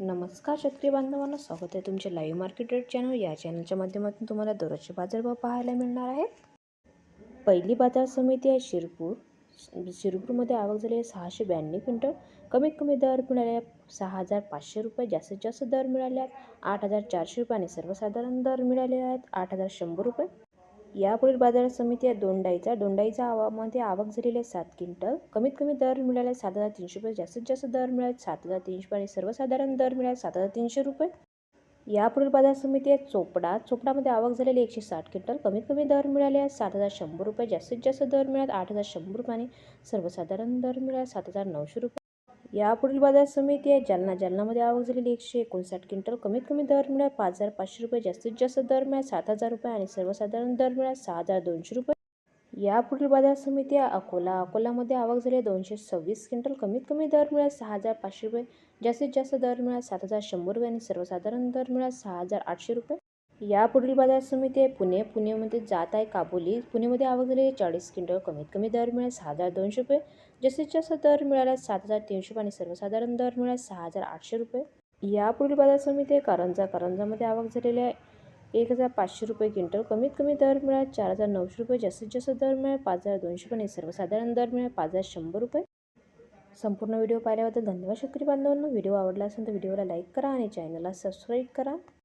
नमस्कार शेतकरी बांधवांना, स्वागत आहे तुमचे लाईव्ह मार्केट रेट चॅनल. या चॅनलच्या माध्यमातून तुम्हाला दररोजचे बाजारभाव पाहायला मिळणार आहेत. पहिली बाजार समिती आहे शिरपूर. शिरपूरमध्ये आवक झाली आहे 692 क्विंटल. कमीत कमी दर मिळाले 6,500 रुपये, जास्तीत जास्त दर मिळाले आहेत 8,400 रुपये आणि सर्वसाधारण दर मिळाले आहेत 8,100 रुपये. यापुढील बाजार समिती आहे दोंडाईचा मध्ये आवक झालेली आहे 7 क्विंटल. कमीत कमी दर मिळाले 7,300 रुपये, जास्तीत जास्त दर मिळाले 7,300 आणि सर्वसाधारण दर मिळाले 7,300 रुपये. यापुढील बाजार समिती आहे चोपडामध्ये आवक झालेली 160 क्विंटल. कमीत कमी दर मिळाले आहेत 7,100 रुपये, जास्तीत जास्त दर मिळाले 8,100 रुपये आणि सर्वसाधारण दर मिळाले 7,900 रुपये. यापुढील बाजार समिती आहे जालनामध्ये आवक झालेली 159 क्विंटल. कमीत कमी दर मिळाले 5,500 रुपये, जास्तीत जास्त दर मिळाले 7,000 रुपये आणि सर्वसाधारण दर मिळाले 6,200 रुपये. यापुढील बाजार समिती आहे अकोलामध्ये आवक झाली 226 क्विंटल. कमीत कमी दर मिळाले 6,500 रुपये, जास्तीत जास्त दर मिळाले 7,100 रुपये आणि सर्वसाधारण दर मिळाले 6,800 रुपये. यापुढील बाजार समिती आहे पुणेमध्ये जात आहे काबोली. पुणेमध्ये आवक झाली 40 क्विंटल. कमीत कमी दर मिळाले 6,200 रुपये, जास्तीत जास्त दर मिळाला 7,300 आणि सर्वसाधारण दर मिळाले 6,800 रुपये. यापुढील बाजार समिती आहे कारंजामध्ये आवक झालेली आहे 1,500 रुपये क्विंटल. कमीत कमी दर मिळाले 4,900 रुपये, जास्तीत जास्त दर मिळाले 5,200 रुपये आणि सर्वसाधारण दर मिळाले 5,100 रुपये. संपूर्ण व्हिडिओ पाहिल्याबद्दल धन्यवाद शेतकरी बांधवांनो. व्हिडिओ आवडला असेल तर व्हिडिओला लाईक करा आणि चॅनलला सबस्क्राईब करा.